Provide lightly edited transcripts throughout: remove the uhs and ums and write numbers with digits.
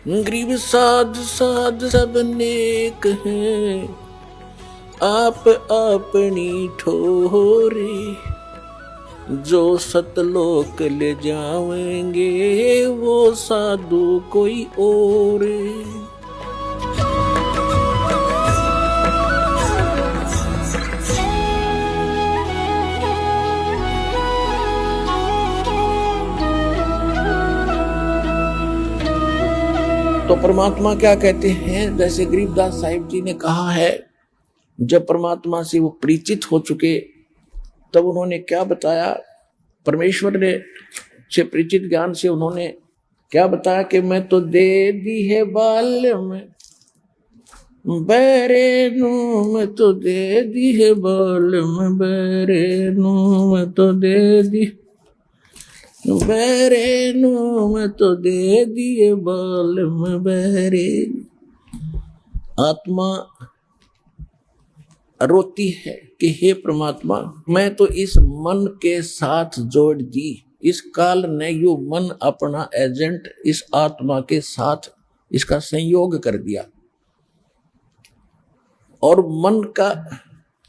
गरीब साध साध सब नेक हैं, आप अपनी ठोरे, जो सतलोक ले जाएंगे वो साधु कोई और। तो परमात्मा क्या कहते हैं, जैसे गरीबदास साहिब जी ने कहा है, जब परमात्मा से वो परिचित हो चुके तब उन्होंने क्या बताया, परमेश्वर ने से परिचित ज्ञान से उन्होंने क्या बताया कि मैं तो दे दी है बाल में बैरे नू, मैं तो दे दी है बाल में बैरे नू, मैं तो दे दी बैरे नू, मैं तो दे दिए बाल में बैरे। आत्मा रोती है कि हे परमात्मा, मैं तो इस मन के साथ जोड़ दी, इस काल ने यो मन अपना एजेंट इस आत्मा के साथ इसका संयोग कर दिया। और मन का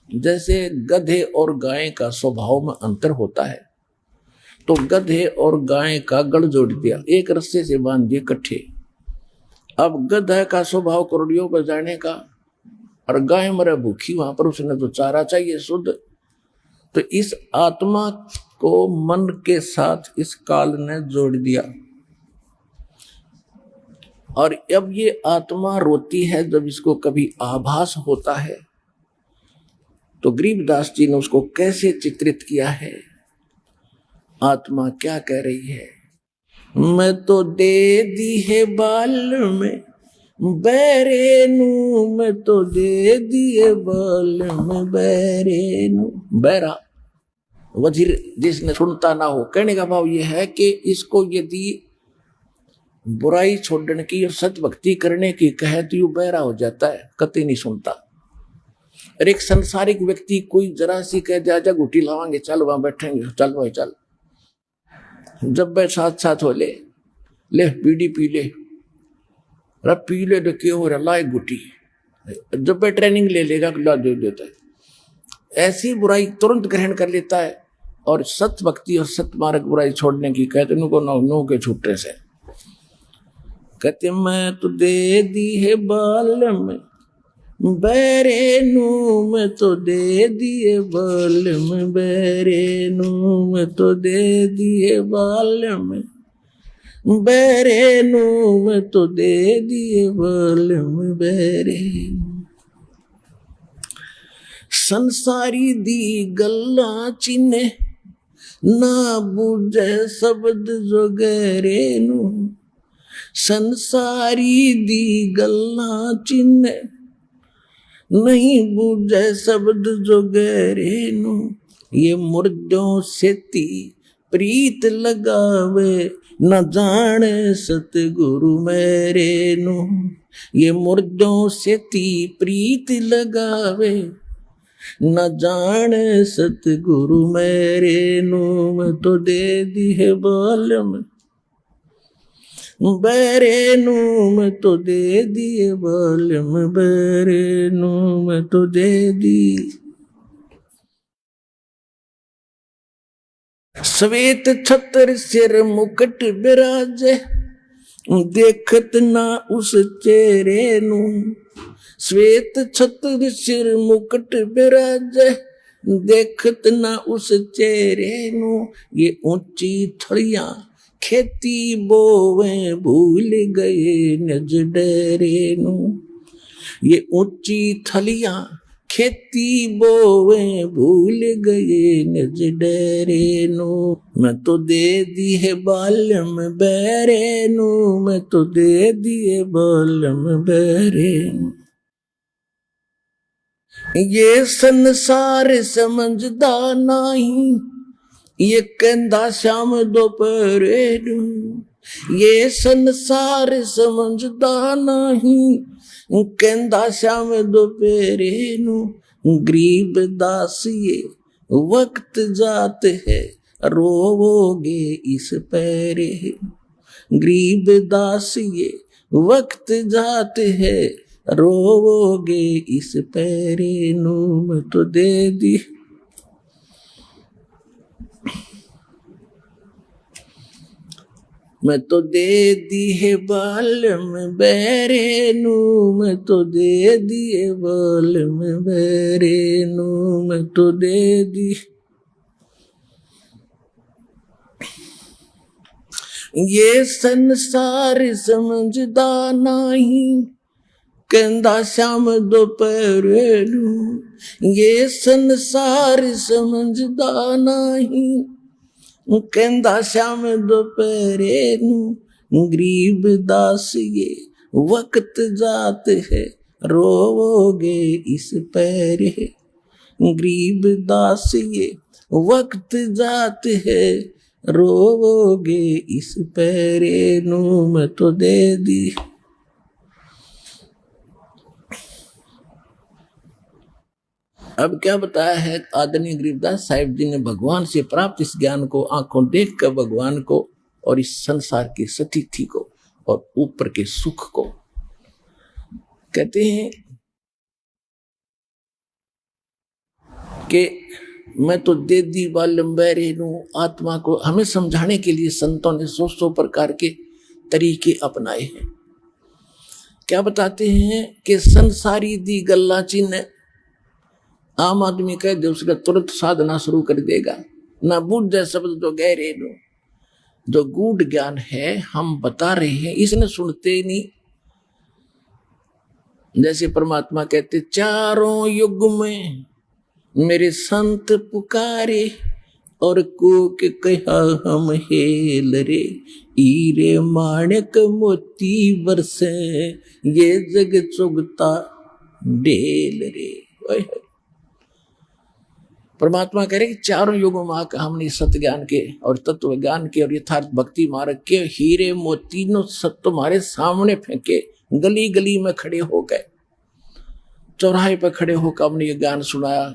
जैसे गधे और गाय का स्वभाव में अंतर होता है, तो गधे और गाय का गढ़ जोड़ दिया, एक रस्से से बांध दिए इकट्ठे। अब गधा का स्वभाव करोड़ियों पर जाने का, और गाय मरे भूखी, वहां पर उसने तो चारा चाहिए शुद्ध। तो इस आत्मा को मन के साथ इस काल ने जोड़ दिया, और अब ये आत्मा रोती है जब इसको कभी आभास होता है। तो गरीबदास जी ने उसको कैसे चित्रित किया है, आत्मा क्या कह रही है, मैं तो दे दी है बाल में बैरे नू, मैं तो दे दिए बाल में बैरे नू। बैरा वजीर जिसने सुनता ना हो, कहने का भाव यह है कि इसको यदि बुराई छोड़ने की और सत भक्ति करने की कहे तो यू बहरा हो जाता है, कतई नहीं सुनता। और एक संसारिक व्यक्ति कोई जरा सी कह दे आजा गुटी लावांगे, चल वहां बैठेंगे, चल भाई चल, जब वे साथ साथ हो ले बीड़ी पी ले, रब पी ले तो क्यों हो रहा, लाए गुटी, जब वे ट्रेनिंग ले लेगा ला दे देता है। ऐसी बुराई तुरंत ग्रहण कर लेता है, और सत भक्ति और सतमार्ग बुराई छोड़ने की कहते उनको नो के छूटने से कहते मैं तो दे दी है बाल में बैरे नू, मैं तो दे दिए बाल में बैरे नू, मैं तो दे दिए बाल में बैरे नू, मैं तो दे दिए बाल में बैरे नू। संसारी दी गल्ला चिन्हे ना बूझे शब्द जो गहरे नू, संसारी दी गल्ला चिन्हे नहीं बूझे शब्द जो गहरे नू, ये मुर्दों से ती प्रीत लगावे न जाने सतगुरु मेरे नू, ये मुर्दों से ती प्रीत लगावे न जाने सतगुरु मेरे नू, मैं तो दे दी है बाल में बैरे नू, मैं तो दे दिए बाल में बैरे नू, मैं तो दे दी। श्वेत छत्र सिर मुकुट बिराजे देखत ना उस चेहरे नू, श्वेत छत्र सिर मुकुट बिराजे देखत ना उस चेहरे नू, ये ऊंची थड़ियां खेती बोवे भूल गए नज डेरे नू, ये ऊंची थलियां खेती बोवे भूल गए नज डेरे नू, मैं तो दे दी है बाल में बैरे नू, मैं तो दे दिए बाल में बैरे नू। ये संसार समझदा नहीं, ये कहंदा श्याम दोपहरे नू, ये संसार समझदा नहीं, कहंदा श्याम दोपहरे नू, गरीब दास ये वक्त जात है रोवोगे इस पैरे, गरीब दास ये वक्त जात है रोवोगे इस पैरे नू मैं तो दे दी। मैं तो दे दी है बाल में बैरे नू मैं तो दे दिए बाल में बैरे नू मैं तो दे दी। ये संसार समझदा नहीं कहंदा श्याम दोपहरे नू। ये संसार समझदा नहीं कहंदा श्याम दोपहरे नू। गरीब दास ये वक्त जात है रोवोगे इस पैरे। गरीब दास ये वक्त जात है रोवोगे इस पैरे नू मैं तो दे दी। अब क्या बताया है आदरणीय गरीबदास साहिब जी ने भगवान से प्राप्त इस ज्ञान को, आंखों देख कर भगवान को और इस संसार की स्थिति को और ऊपर के सुख को। कहते हैं कि मैं तो दे दी बालम बैरे नू। आत्मा को हमें समझाने के लिए संतों ने सौ प्रकार के तरीके अपनाए हैं। क्या बताते हैं कि संसारी दी गल्ला चिन्ह आम आदमी कह दे उसका तुरंत साधना शुरू कर देगा। ना बुझे शब्द जो गहरे नो। जो गूढ़ ज्ञान है हम बता रहे हैं इसने सुनते ही नहीं। जैसे परमात्मा कहते चारों युग में मेरे संत पुकारे और कूक कहा हम हेल रे। हीरे माणक मोती बरसे ये जग चुगता डेल रे। परमात्मा कह रहे कि चारों युगों में आकर हमने सत्य ज्ञान के और तत्व ज्ञान के और यथार्थ भक्ति मार्ग के हीरे मोती नो सत्य तुम्हारे सामने फेंके। गली गली में खड़े हो गए, चौराहे पर खड़े होकर हमने ये ज्ञान सुनाया,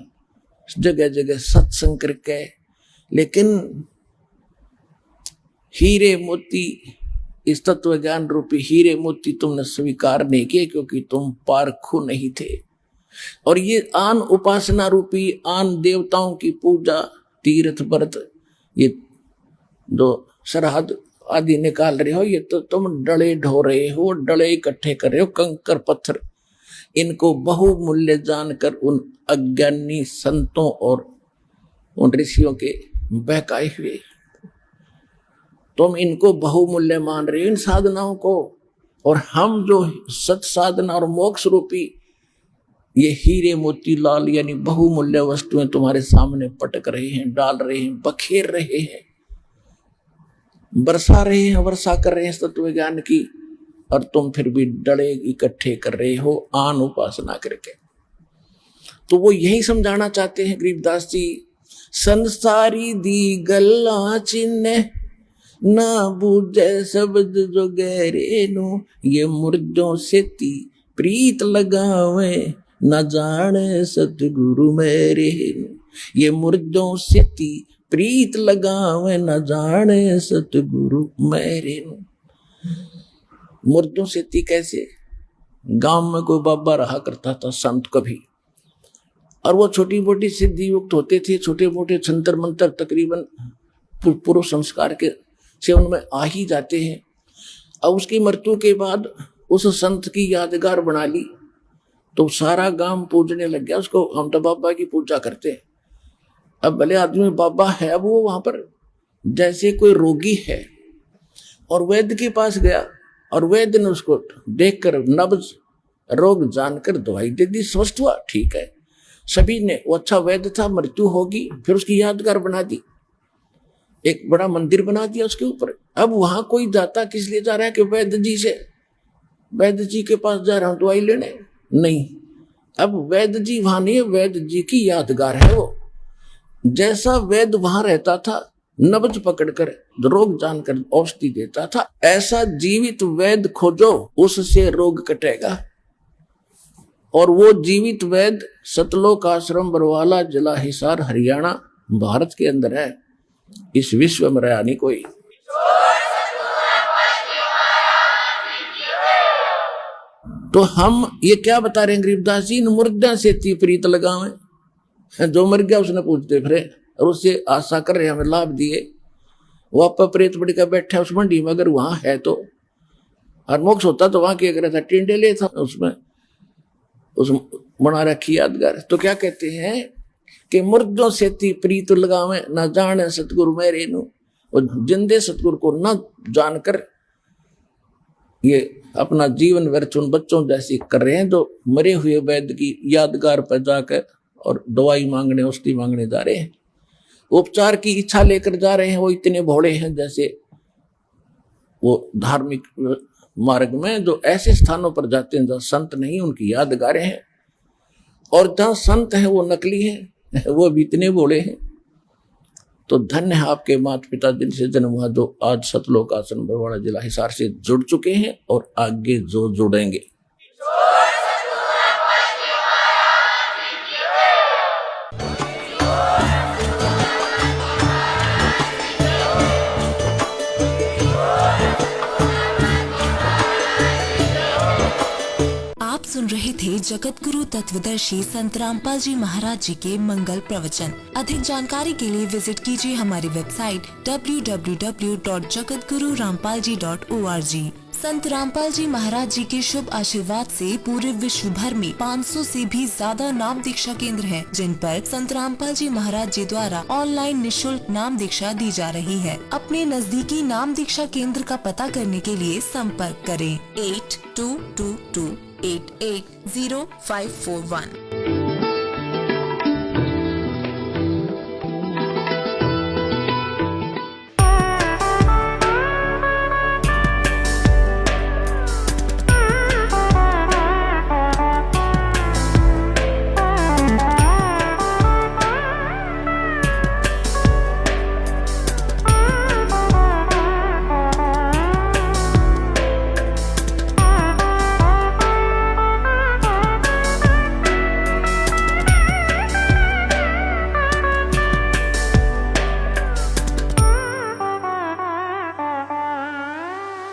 जगह जगह सत्संग करके। लेकिन हीरे मोती इस तत्व ज्ञान रूपी हीरे मोती तुमने स्वीकार नहीं किए क्योंकि तुम पारखू नहीं थे। और ये आन उपासना रूपी आन देवताओं की पूजा तीर्थ व्रत ये जो सरहद आदि निकाल रहे हो ये तो तुम डले ढो रहे हो, डले इकट्ठे कर रहे हो, कंकर पत्थर। इनको बहुमूल्य जानकर उन अज्ञानी संतों और उन ऋषियों के बहकाए हुए तुम इनको बहुमूल्य मान रहे हो इन साधनाओं को। और हम जो सत साधना और मोक्ष रूपी ये हीरे मोती लाल यानी बहुमूल्य वस्तुएं तुम्हारे सामने पटक रहे हैं, डाल रहे हैं, बखेर रहे हैं, बरसा रहे हैं, वर्षा कर रहे हैं तत्व ज्ञान की। और तुम फिर भी डले इकट्ठे कर रहे हो आन उपासना करके। तो वो यही समझाना चाहते हैं गरीबदास जी। संसारी दी गल्ला चिन्ह ना बूझे शब्द जो गहरे नो। ये मुर्दों से ती प्रीत लगावे न जाने सतगुरु मेरे। ये मुर्दों से ती प्रीत लगावे न जाने सतगुरु मेरे। मुर्दों से ती कैसे? गांव में कोई बाबा रहा करता था संत कभी, और वो छोटी मोटी सिद्धि युक्त होते थे, छोटे मोटे छंतर मंत्र तकरीबन पूर्व संस्कार के से उनमें आ ही जाते हैं। और उसकी मृत्यु के बाद उस संत की यादगार बना ली तो सारा गांव पूजने लग गया उसको। हम तो बाबा की पूजा करते हैं। अब भले आदमी बाबा है, अब वो वहां पर जैसे कोई रोगी है और वैद्य के पास गया और वैद्य ने उसको देखकर नब्ज रोग जानकर दवाई दे दी, स्वस्थ हुआ, ठीक है। सभी ने वो अच्छा वैद्य था, मृत्यु होगी, फिर उसकी यादगार बना दी, एक बड़ा मंदिर बना दिया उसके ऊपर। अब वहां कोई जाता किस लिए जा रहा है कि वैद्य जी के पास जा रहा हूं दवाई लेने, नहीं। अब वैद्य जी वहां नहीं है, वैद्य जी की यादगार है वो। जैसा वैद्य वहां रहता था, नब्ज पकड़कर रोग जानकर औषधि देता था, ऐसा जीवित वैद्य खोजो, उससे रोग कटेगा। और वो जीवित वैद्य सतलोक आश्रम बरवाला जिला हिसार हरियाणा भारत के अंदर है। इस विश्व में रहा नहीं कोई। तो हम ये क्या बता रहे हैं गरीबदास जी, इन मुर्दा से ती प्रीत लगावे, जो मर गया उसने पूछते फिरे और उससे आशा कर रहे हमें लाभ दिए, वो आप प्रेत बड़ी का बैठा उस मंडी में, अगर वहां है तो, और मोक्ष होता तो वहां क्या कर रहा था, टिंडे था उसमें, उस बना रखी यादगार। तो क्या कहते हैं कि मुर्दों से ती प्रीत लगावे, न जाने सतगुरु मेरे नु, और जिंदे सतगुरु को न जानकर ये अपना जीवन व्यर्थ उन बच्चों जैसी कर रहे हैं जो मरे हुए वैद्य की यादगार पर जाकर और दवाई मांगने औषधि मांगने जा रहे हैं, उपचार की इच्छा लेकर जा रहे हैं। वो इतने भोले हैं जैसे वो धार्मिक मार्ग में जो ऐसे स्थानों पर जाते हैं जहां संत नहीं, उनकी यादगारें हैं, और जहां संत हैं वो नकली हैं, वो भी इतने भोले हैं। तो धन्य है आपके माता पिता जिनसे जन्म हुआ, जो आज सतलोक आश्रम बरवाड़ा जिला हिसार से जुड़ चुके हैं और आगे जो जुड़ेंगे। आप सुन रहे थे जगत गुरु तत्वदर्शी संत रामपाल जी महाराज जी के मंगल प्रवचन। अधिक जानकारी के लिए विजिट कीजिए हमारी वेबसाइट www.jagatgururampalji.org। संत रामपाल जी महाराज जी के शुभ आशीर्वाद से पूरे विश्व भर में 500 से भी ज्यादा नाम दीक्षा केंद्र हैं, जिन पर संत रामपाल जी महाराज जी द्वारा ऑनलाइन निशुल्क नाम दीक्षा दी जा रही है। अपने नजदीकी नाम दीक्षा केंद्र का पता करने के लिए संपर्क करें 8222880541।